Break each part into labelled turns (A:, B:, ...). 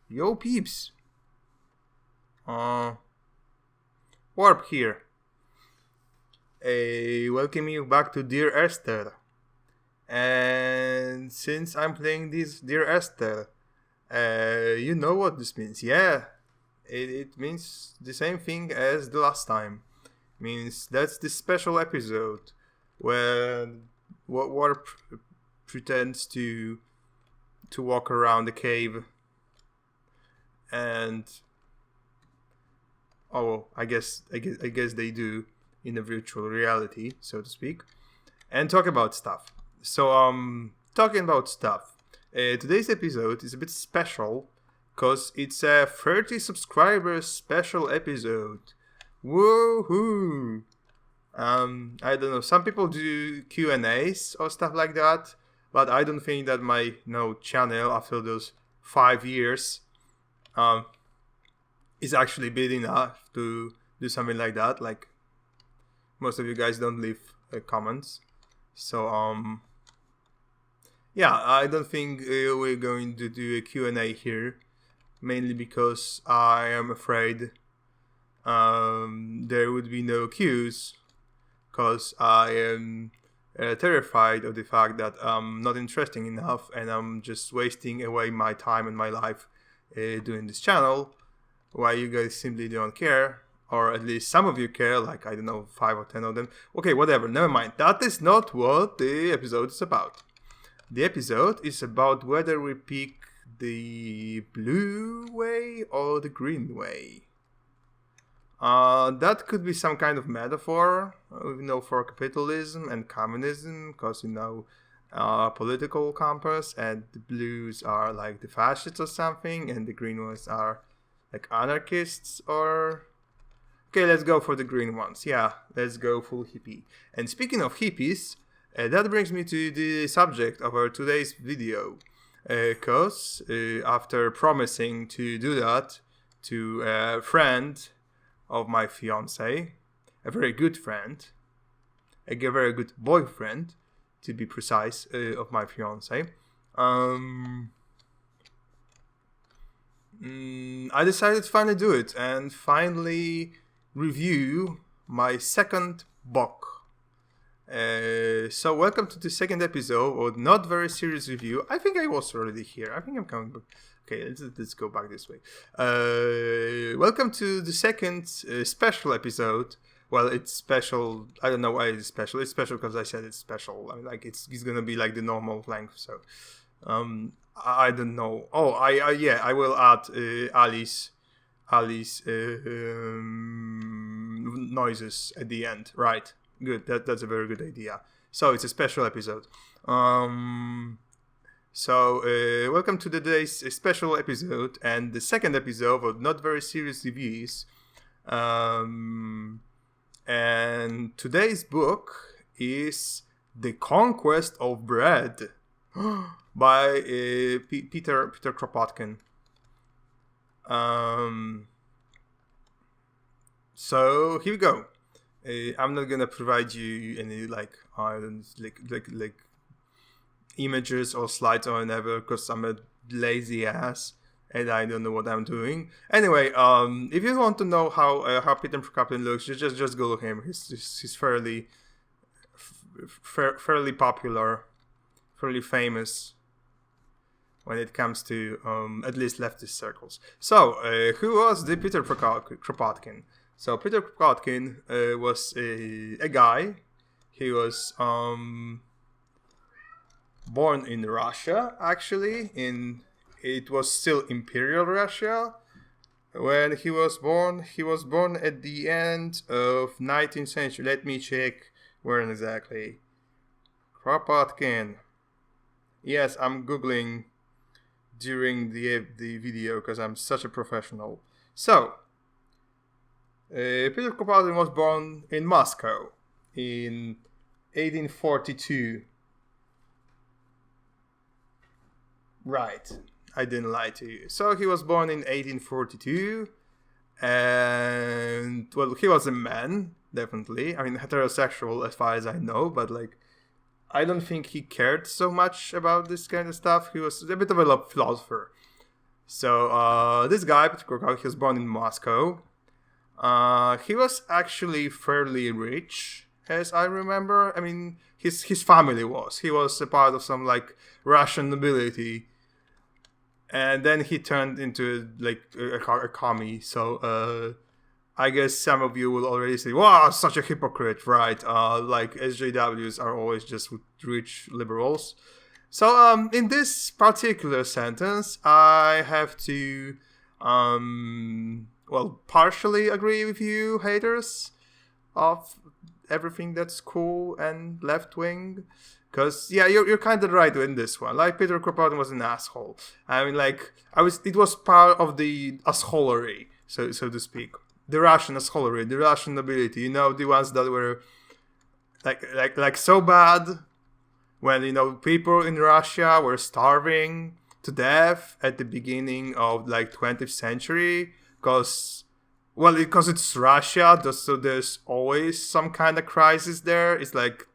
A: Yo peeps! Warp here. Welcome you back to Dear Esther. And since I'm playing this Dear Esther, you know what this means. Yeah, it means the same thing as the last time. Means that's the special episode where Warp pretends to walk around the cave and I guess they do in a virtual reality, so to speak, and talk about stuff. So talking about stuff. Today's episode is a bit special because it's a 30 subscribers special episode. Woohoo! I don't know. Some people do Q&As or stuff like that, but I don't think that my channel after those 5 years is actually big enough to do something like that. Like, most of you guys don't leave comments, so yeah, I don't think we're going to do a Q&A here, mainly because I am afraid there would be no Qs, because I am terrified of the fact that I'm not interesting enough and I'm just wasting away my time and my life doing this channel, while you guys simply don't care, or at least some of you care, like, I don't know, 5 or 10 of them. Okay, whatever, never mind. That is not what the episode is about. The episode is about whether we pick the blue way or the green way. That could be some kind of metaphor, for capitalism and communism, because, political compass, and the blues are like the fascists or something, and the green ones are like anarchists or... Okay, let's go for the green ones. Yeah, let's go full hippie. And speaking of hippies, that brings me to the subject of our today's video. Because after promising to do that to a friend of my fiance, a very good friend, a very good boyfriend, to be precise, of my fiance, I decided to finally do it and finally review my second book. So welcome to the second episode of Not Very Serious Review. I think I was already here. I think I'm coming back. Okay, let's go back this way. Welcome to the second special episode. Well, it's special. I don't know why it's special. It's special because I said it's special. I mean, like, it's gonna be like the normal length. So, I don't know. Oh, I will add Alice noises at the end. Right. Good. That's a very good idea. So it's a special episode. So welcome to today's special episode and the second episode of Not Very Serious Reviews. And today's book is The Conquest of Bread by Peter Kropotkin. So here we go. I'm not gonna provide you any like images or slides or whatever, because I'm a lazy ass and I don't know what I'm doing. Anyway, if you want to know how Peter Kropotkin looks, just Google him. He's fairly popular, fairly famous when it comes to at least leftist circles. So, who was the Peter Kropotkin? So Peter Kropotkin was a guy. He was born in Russia, actually. It was still Imperial Russia when he was born. He was born at the end of 19th century. Let me check where exactly. Kropotkin. Yes, I'm Googling during the video because I'm such a professional. So, Peter Kropotkin was born in Moscow in 1842. Right, I didn't lie to you. So he was born in 1842, and well, he was a man, definitely. I mean, heterosexual as far as I know, but like, I don't think he cared so much about this kind of stuff. He was a bit of a philosopher. So this guy, Peter Kropotkin, he was born in Moscow. He was actually fairly rich, as I remember. I mean, his family was. He was a part of some like Russian nobility, and then he turned into like a commie. So I guess some of you will already say, "Wow, such a hypocrite!" Right? Like SJWs are always just with rich liberals. So in this particular sentence, I have to partially agree with you, haters of everything that's cool and left wing. Because yeah, you're kind of right in this one. Like Peter Kropotkin was an asshole. I mean, like it was part of the assholery, so to speak, the Russian assholery, the Russian nobility. You know, the ones that were like so bad when people in Russia were starving to death at the beginning of like 20th century because it's Russia, so there's always some kind of crisis there. It's like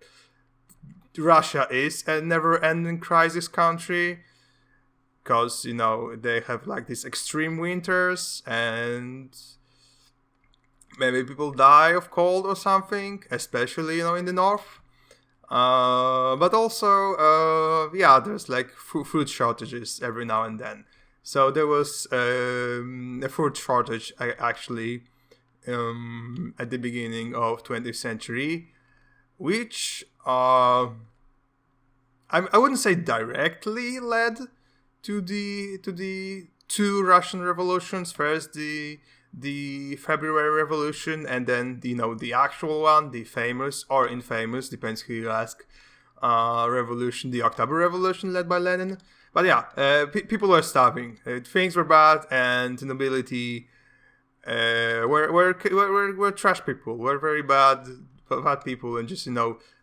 A: Russia is a never-ending crisis country because they have like these extreme winters and maybe people die of cold or something, especially in the north. But also, there's like food shortages every now and then. So there was a food shortage actually at the beginning of 20th century, which I wouldn't say directly led to the two Russian revolutions. First, the February Revolution, and then the actual one, the famous or infamous, depends who you ask, revolution, the October Revolution led by Lenin. But yeah, people were starving. Things were bad, and the nobility were trash people. Were very bad people, and just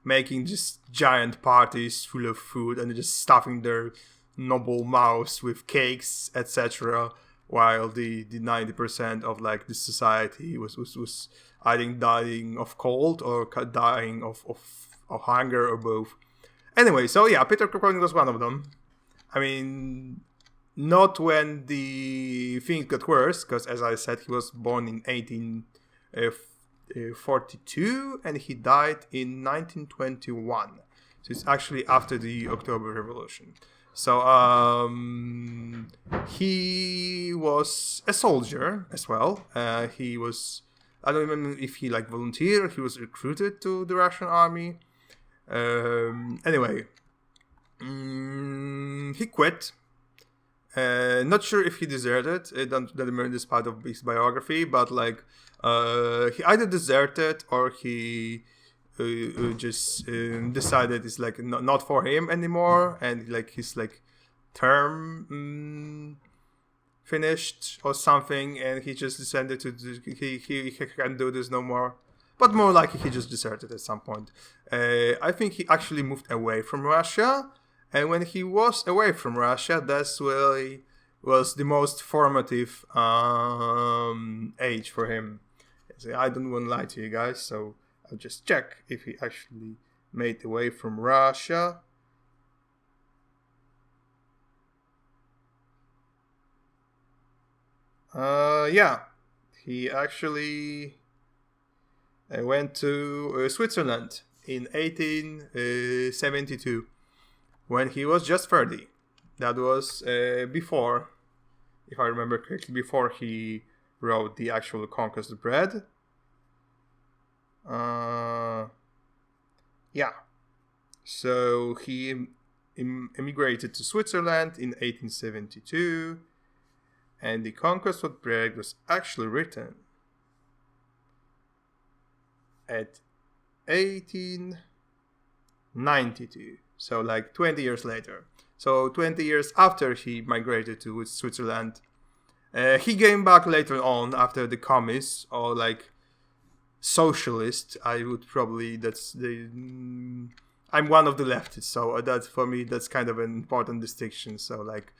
A: making just giant parties full of food and just stuffing their noble mouths with cakes, etc. While the 90% of like the society was either dying of cold or dying of hunger or both. Anyway, so yeah, Peter Kropotkin was one of them. I mean, not when the things got worse, because as I said, he was born in 1842 and he died in 1921. So it's actually after the October Revolution. So he was a soldier as well. He was, I don't remember if he like volunteered, he was recruited to the Russian army. Anyway, he quit. Not sure if he deserted. I don't remember this part of his biography, but like he either deserted or he just decided it's like not for him anymore, and like his like term finished or something, and he just decided to he can't do this no more. But more likely he just deserted at some point. I think he actually moved away from Russia, and when he was away from Russia, that's really was the most formative age for him. So I don't want to lie to you guys, so I'll just check if he actually made away from Russia. Yeah, he actually went to Switzerland in 1872 when he was just 30. That was before, if I remember correctly, before he wrote the actual Conquest of Bread. Yeah. So he immigrated to Switzerland in 1872, and the Conquest of Bread was actually written at 1892. So like 20 years later. So 20 years after he migrated to Switzerland. He came back later on after the communists, or like socialist. I would probably, I'm one of the leftists, so that's for me, that's kind of an important distinction. So like,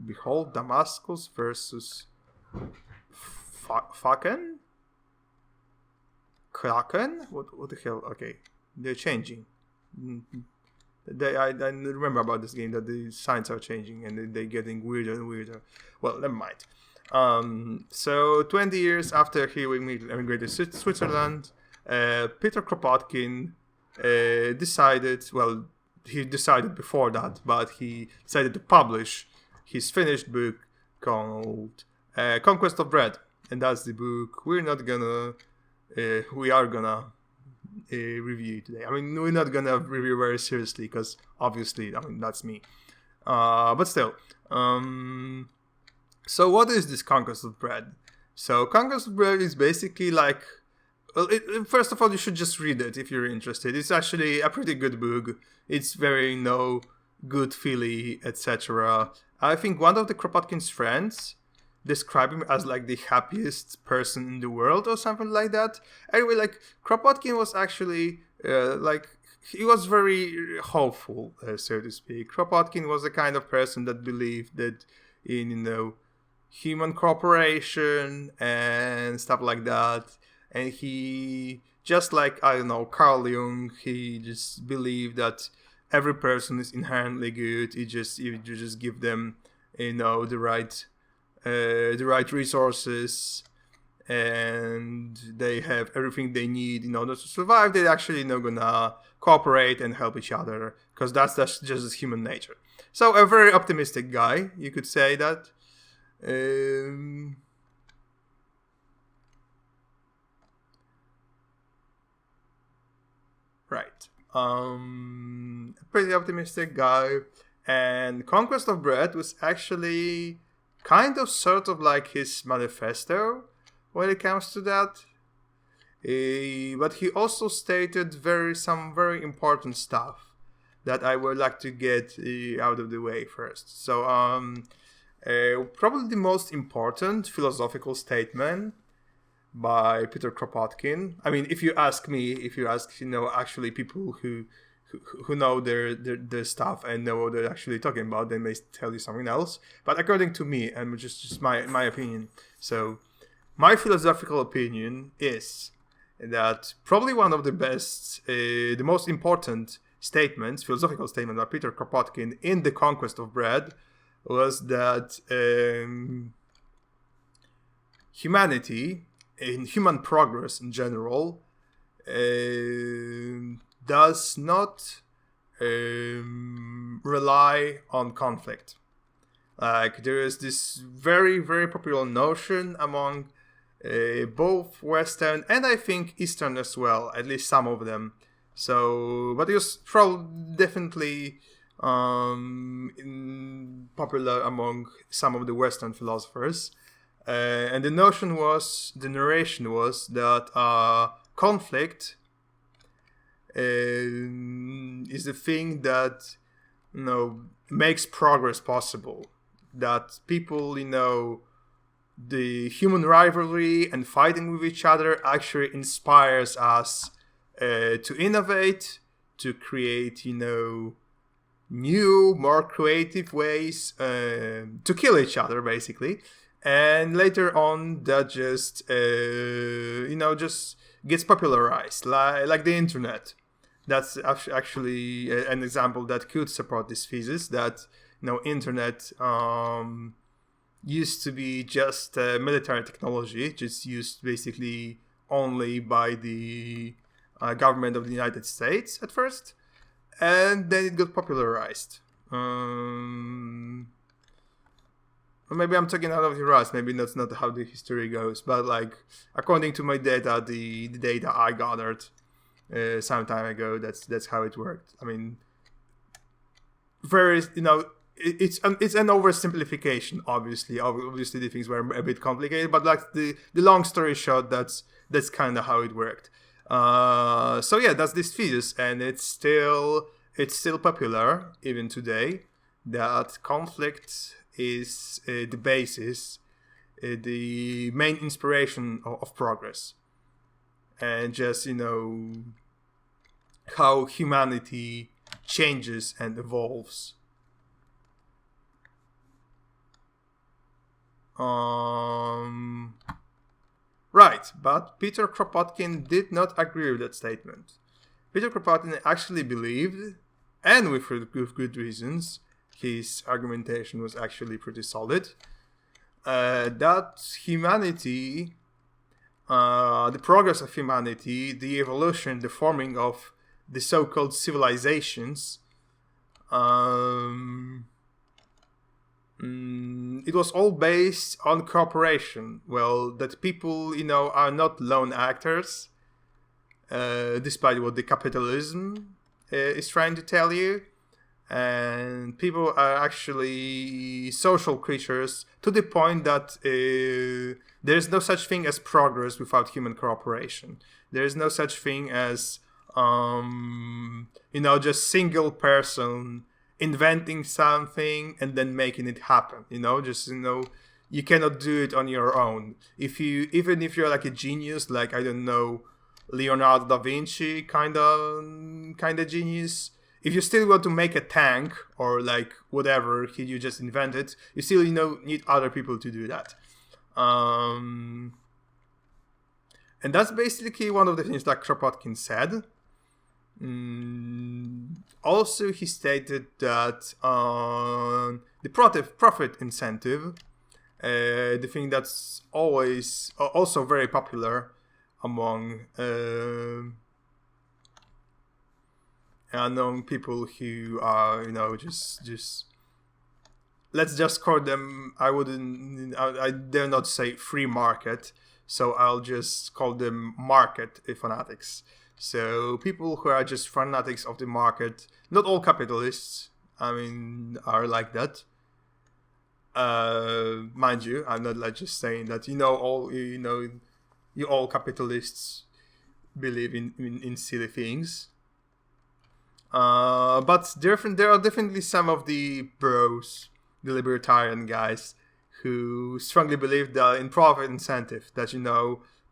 A: behold Damascus versus Kraken? What the hell? Okay, they're changing. I remember about this game that the signs are changing and they're getting weirder and weirder. Well, never mind. So 20 years after he emigrated to Switzerland, Peter Kropotkin decided, well, he decided before that, but he decided to publish his finished book called Conquest of Bread. And that's the book we are gonna review today. I mean, we're not gonna review very seriously because obviously, I mean, that's me. But still. So what is this Conquest of Bread? So Conquest of Bread is basically like, well, first of all, you should just read it if you're interested. It's actually a pretty good book. It's very, good feely, etc. I think one of the Kropotkin's friends described him as like the happiest person in the world or something like that. Anyway, like Kropotkin was actually he was very hopeful, so to speak. Kropotkin was the kind of person that believed that in human cooperation and stuff like that. And he, just like, I don't know, Carl Jung, he just believed that every person is inherently good. You just give them, the right resources, and they have everything they need in order to survive. They're actually gonna cooperate and help each other, because that's just human nature. So a very optimistic guy, you could say that. Right. Pretty optimistic guy. And Conquest of Bread was actually kind of sort of like his manifesto when it comes to that. But he also stated some very important stuff that I would like to get out of the way first. So probably the most important philosophical statement by Peter Kropotkin. I mean, if you ask me, actually people who know their stuff and know what they're actually talking about, they may tell you something else. But according to me, and just my opinion, so my philosophical opinion is that probably one of the best, the most important philosophical statement by Peter Kropotkin in The Conquest of Bread was that humanity, in human progress in general, does not rely on conflict. Like, there is this very, very popular notion among both Western and I think Eastern as well, at least some of them. So, but it was probably definitely popular among some of the Western philosophers. And the narration was that conflict is the thing that makes progress possible. That people, the human rivalry and fighting with each other actually inspires us to innovate, to create, new, more creative ways to kill each other, basically. And later on, that just gets popularized, like the internet. That's actually an example that could support this thesis, that internet used to be just military technology, just used basically only by the government of the United States at first, and then it got popularized. Or maybe I'm talking out of your ass. Maybe that's not how the history goes. But like, according to my data, the data I gathered some time ago, that's how it worked. I mean, it's an oversimplification. Obviously, the things were a bit complicated. But like the long story short, that's kind of how it worked. So yeah, that's this thesis, and it's still popular even today. That conflict is the basis, the main inspiration of progress, and just how humanity changes and evolves. Right, but Peter Kropotkin did not agree with that statement. Peter Kropotkin actually believed and with good reasons. His argumentation was actually pretty solid. That humanity, the progress of humanity, the evolution, the forming of the so-called civilizations, it was all based on cooperation. Well, that people, are not lone actors, despite what the capitalism is trying to tell you. And people are actually social creatures to the point that there is no such thing as progress without human cooperation. There is no such thing as, just single person inventing something and then making it happen. You cannot do it on your own. Even if you're like a genius, like, I don't know, Leonardo da Vinci kind of genius, if you still want to make a tank or like whatever you just invented, you still need other people to do that. And that's basically one of the things that Kropotkin said. Also, he stated that the profit incentive, the thing that's always also very popular among people who are, just let's just call them, I dare not say free market, so I'll just call them market fanatics. So people who are just fanatics of the market, not all capitalists, are like that. Mind you, I'm not like just saying that, you all capitalists believe in silly things. But there are definitely some of the bros, the libertarian guys, who strongly believe that in profit incentive, that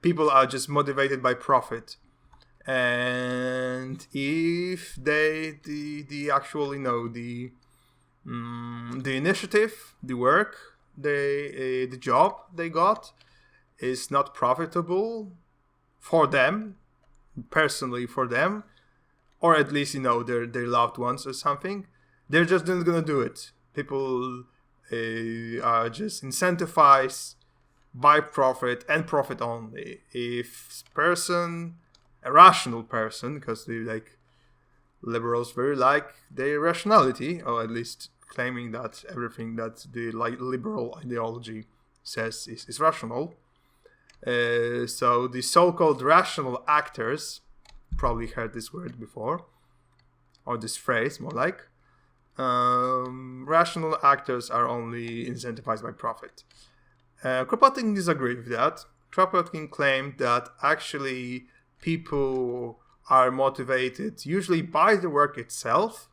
A: people are just motivated by profit, and if the actual the initiative, the work, the job they got is not profitable for them personally, or at least their loved ones or something, they're just not gonna do it. People are just incentivized by profit and profit only. If a rational person, because they liberals very like their rationality, or at least claiming that everything that the liberal ideology says is rational. So the so-called rational actors, probably heard this word before, or this phrase more like, rational actors are only incentivized by profit. Kropotkin disagreed with that. Kropotkin claimed that actually people are motivated usually by the work itself,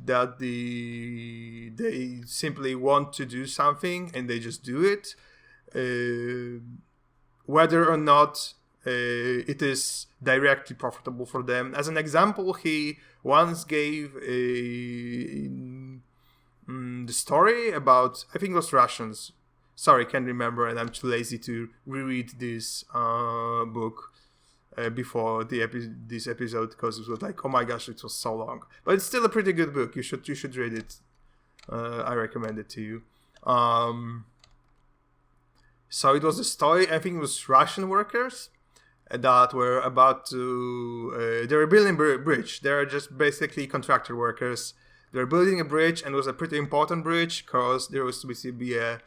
A: that they simply want to do something and they just do it, whether or not it is directly profitable for them. As an example, he once gave the story about, I think it was Russians. Sorry, can't remember, and I'm too lazy to reread this book before this episode, because it was like, oh my gosh, it was so long. But it's still a pretty good book. You should read it. I recommend it to you. So it was a story, I think it was Russian workers that were about to, they were building a bridge. They are just basically contractor workers. They were building a bridge, and it was a pretty important bridge because there was to be a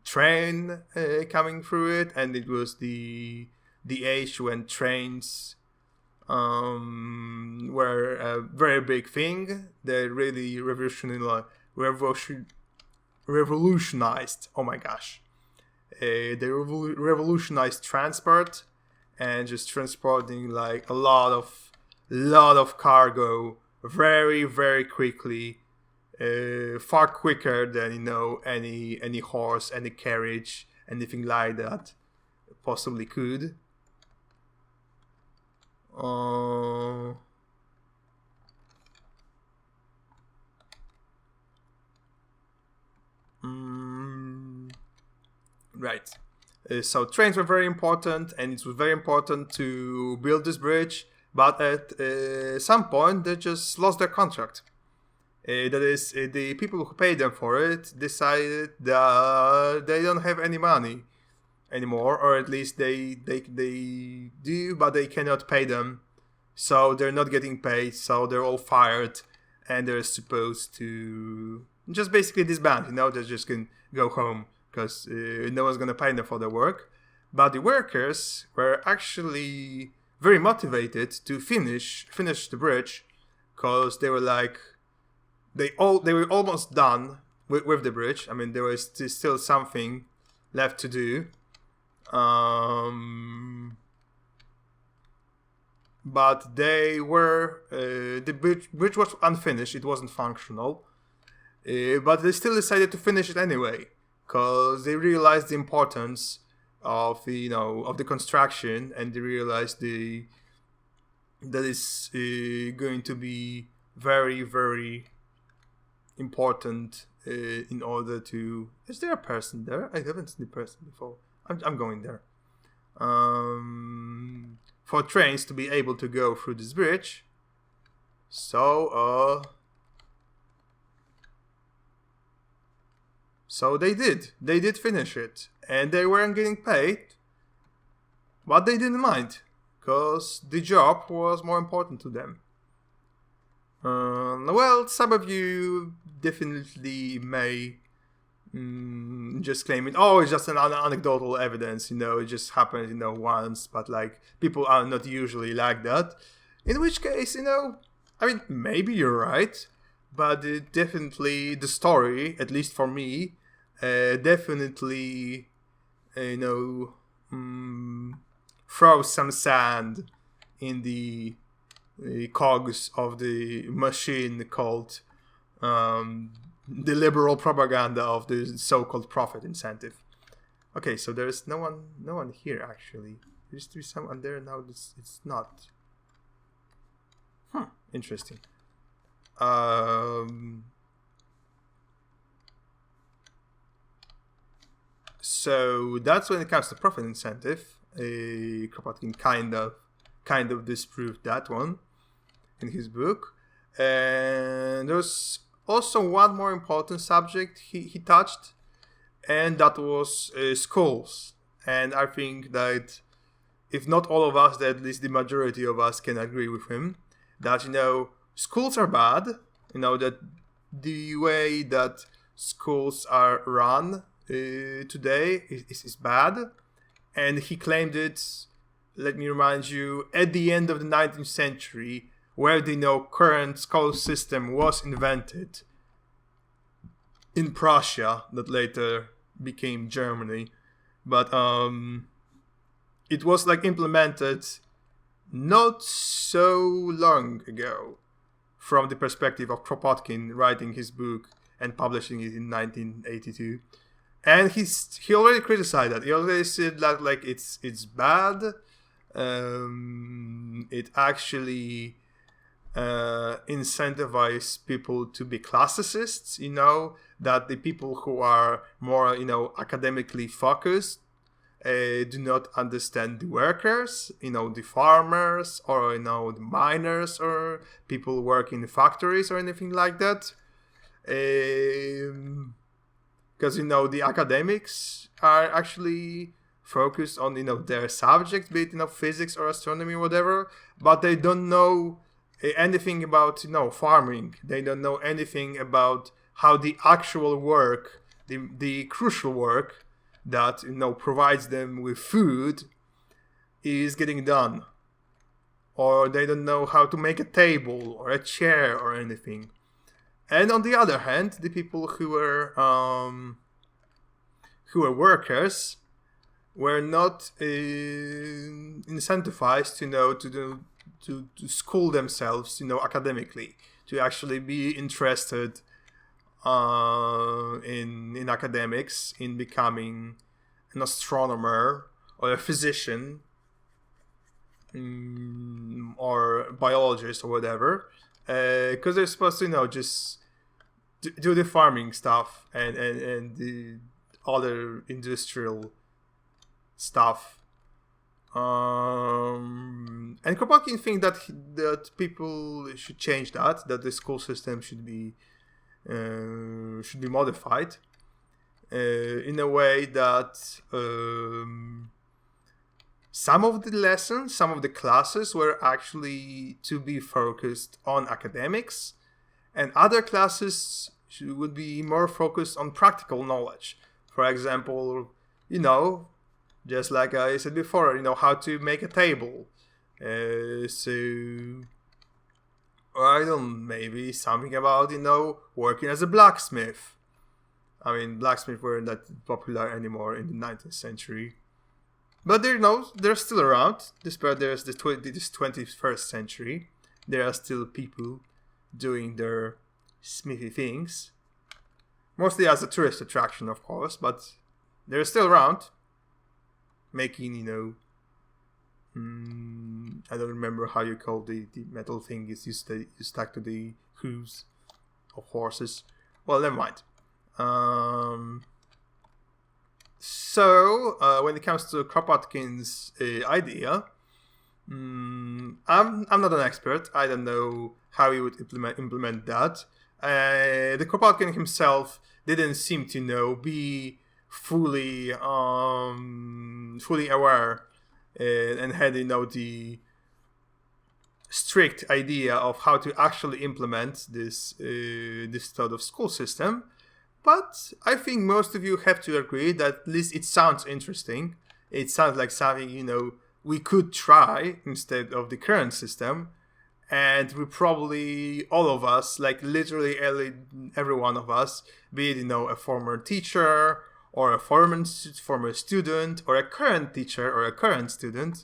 A: train coming through it, and it was the age when trains were a very big thing. They really revolutionized. Oh my gosh. They revolutionized transport, and just transporting like a lot of cargo very, very quickly, far quicker than any horse, any carriage, anything like that possibly could. Right. So trains were very important, and it was very important to build this bridge But at some point, they just lost their contract. That is, the people who paid them for it decided that they don't have any money anymore, or at least they do, but they cannot pay them. So they're not getting paid, so they're all fired, and they're supposed to just basically disband, they just can go home, because no one's gonna pay them for their work. But the workers were actually very motivated to finish the bridge, because they were like, they were almost done with the bridge. I mean, there was still something left to do. But they were the bridge was unfinished. It wasn't functional, but they still decided to finish it anyway, because they realized the importance of the construction, and they realized that is going to be very, very important in order to. Is there a person there? I haven't seen the person before. I'm going there. For trains to be able to go through this bridge. So they did finish it, and they weren't getting paid, but they didn't mind, because the job was more important to them. Well, some of you definitely may just claim it. Oh, it's just an anecdotal evidence. It just happened, once. But like, people are not usually like that. In which case, I mean, maybe you're right, but definitely the story, at least for me, definitely, throws some sand in the cogs of the machine called the liberal propaganda of the so-called profit incentive. Okay, so there's no one here actually. There used to be someone there, now it's not. Interesting. So that's when it comes to profit incentive. Kropotkin kind of disproved that one in his book. And there's also one more important subject he touched, and that was schools. And I think that if not all of us, that at least the majority of us can agree with him that schools are bad. That the way that schools are run today is bad. And he claimed it, let me remind you, at the end of the 19th century, where the current school system was invented in Prussia, that later became Germany. But it was like implemented not so long ago, from the perspective of Kropotkin writing his book and publishing it in 1982. And he already criticized that. He already said that like it's bad. It actually incentivize people to be classicists, that the people who are more, academically focused do not understand the workers, the farmers, or, the miners, or people working in factories or anything like that. Because, the academics are actually focused on, their subject, be it, physics or astronomy or whatever, but they don't know anything about, farming. They don't know anything about how the actual work, the crucial work that, provides them with food is getting done. Or they don't know how to make a table or a chair or anything. And on the other hand, the people who were workers were not incentivized, to school themselves, academically, to actually be interested in academics, in becoming an astronomer or a physician or biologist or whatever, because they're supposed to, just do the farming stuff and the other industrial stuff And Kropotkin thinks that people should change that the school system should be modified in a way that some of the lessons, some of the classes were actually to be focused on academics, and other classes would be more focused on practical knowledge. For example, just like I said before, how to make a table. Maybe something about, working as a blacksmith. I mean, blacksmiths weren't that popular anymore in the 19th century. But they're still around, despite there's this 21st century. There are still people doing their smithy things. Mostly as a tourist attraction, of course, but they're still around. Making, I don't remember how you call the metal thing is you stack to the hooves of horses. Well, never mind. So when it comes to Kropotkin's idea, I'm not an expert. I don't know how he would implement that. The Kropotkin himself didn't seem to be fully aware and had the strict idea of how to actually implement this sort of school system. But I think most of you have to agree that at least it sounds interesting. It sounds like something we could try instead of the current system. And we probably, all of us, like literally every one of us, be it a former teacher or a former student or a current teacher or a current student,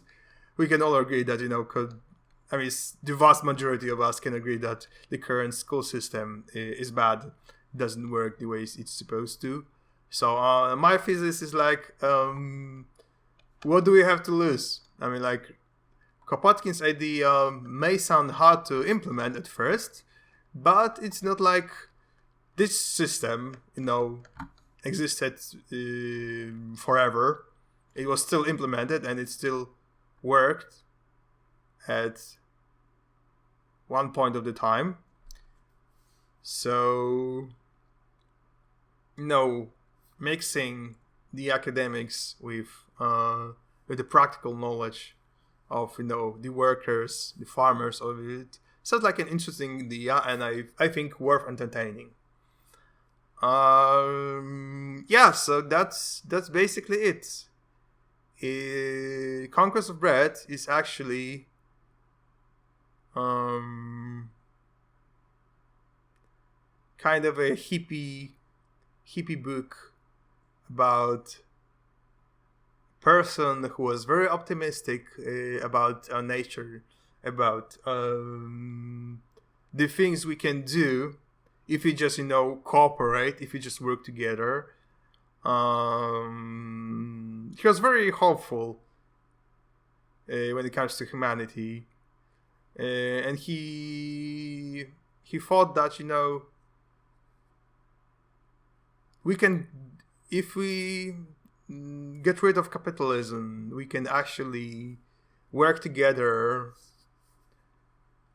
A: we can all agree that the vast majority of us can agree that the current school system is bad, doesn't work the way it's supposed to. So my thesis is like, what do we have to lose? I mean, like, Kropotkin's idea may sound hard to implement at first, but it's not like this system, existed forever. It was still implemented and it still worked at one point of the time. So, mixing the academics with the practical knowledge of the workers, the farmers of it sounds like an interesting idea, and I think worth entertaining. So that's basically it. Conquest of Bread is actually kind of a hippie book about person who was very optimistic about our nature, about the things we can do if we just cooperate, if we just work together. He was very hopeful when it comes to humanity, and he thought that we can, if we get rid of capitalism, we can actually work together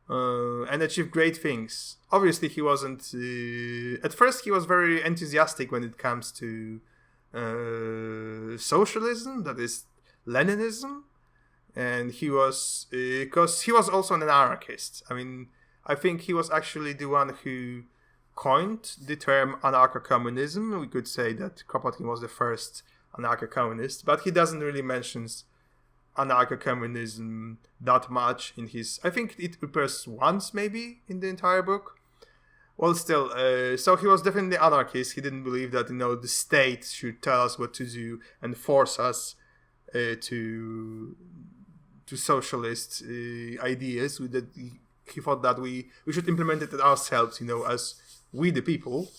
A: and achieve great things. Obviously, he wasn't. At first, he was very enthusiastic when it comes to socialism, that is Leninism, and he was because he was also an anarchist. I mean, I think he was actually the one who coined the term anarcho-communism. We could say that Kropotkin was the first anarcho-communist, but he doesn't really mention anarcho-communism that much in his... I think it appears once maybe in the entire book. Well, still, so he was definitely anarchist. He didn't believe that the state should tell us what to do and force us to socialist ideas. He thought that we should implement it ourselves, as we the people.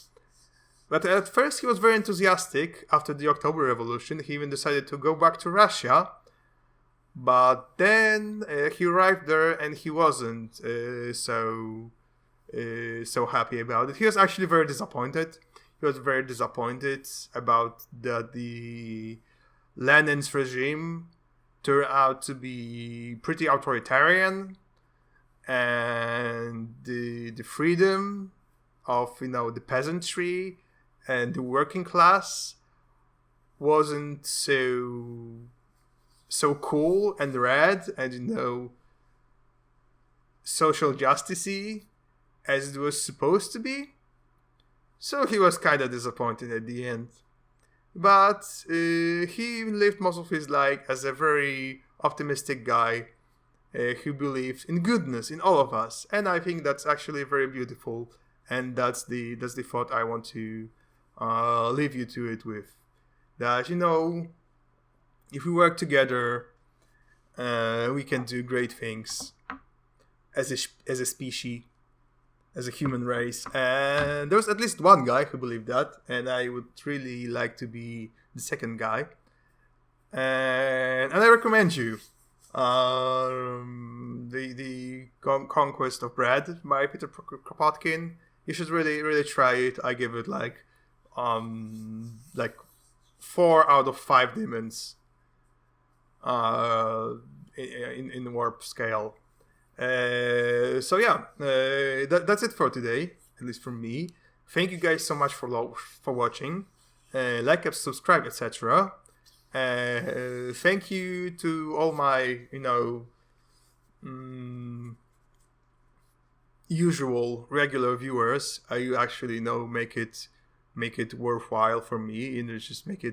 A: But at first he was very enthusiastic. After the October Revolution, he even decided to go back to Russia. But then he arrived there and he wasn't so happy about it. He was actually very disappointed. He was very disappointed about that the Lenin's regime turned out to be pretty authoritarian, and the freedom of the peasantry and the working class wasn't so cool and rad and social justicey as it was supposed to be. So he was kind of disappointed at the end. But he lived most of his life as a very optimistic guy who believes in goodness in all of us. And I think that's actually very beautiful. And that's the thought I want to leave you to it with. That, if we work together, we can do great things as a species, as a human race. And there was at least one guy who believed that, and I would really like to be the second guy. And I recommend you the Conquest of Bread by Peter Kropotkin. You should really try it. I give it like 4 out of 5 demons in warp scale. So yeah, that's it for today, at least from me. Thank you guys so much for watching. Like, subscribe, etc. Thank you to all my usual regular viewers. You actually make it worthwhile for me, and just make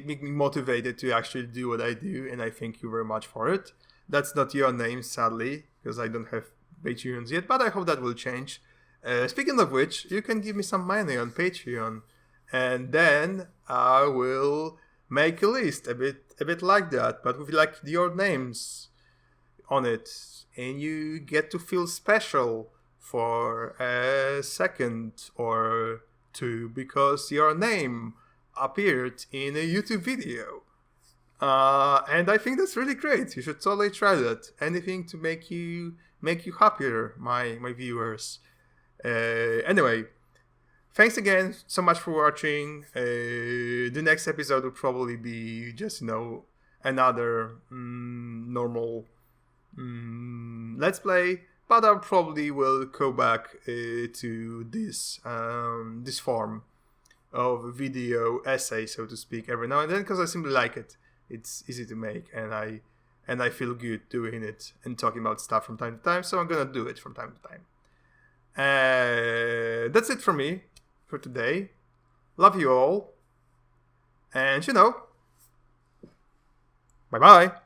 A: me motivated to actually do what I do, and I thank you very much for it. That's not your name, sadly, because I don't have Patreons yet, but I hope that will change. Speaking of which, you can give me some money on Patreon, and then I will make a list a bit like that, but with like your names on it, and you get to feel special for a second or two because your name appeared in a YouTube video. And I think that's really great. You should totally try that. Anything to make you happier, my viewers. Anyway, thanks again so much for watching. The next episode will probably be just another normal let's play, but I probably will go back to this form of video essay, so to speak, every now and then, because I simply like it. It's easy to make, and I feel good doing it and talking about stuff from time to time, so I'm gonna do it from time to time. That's it for me for today. Love you all, and bye bye.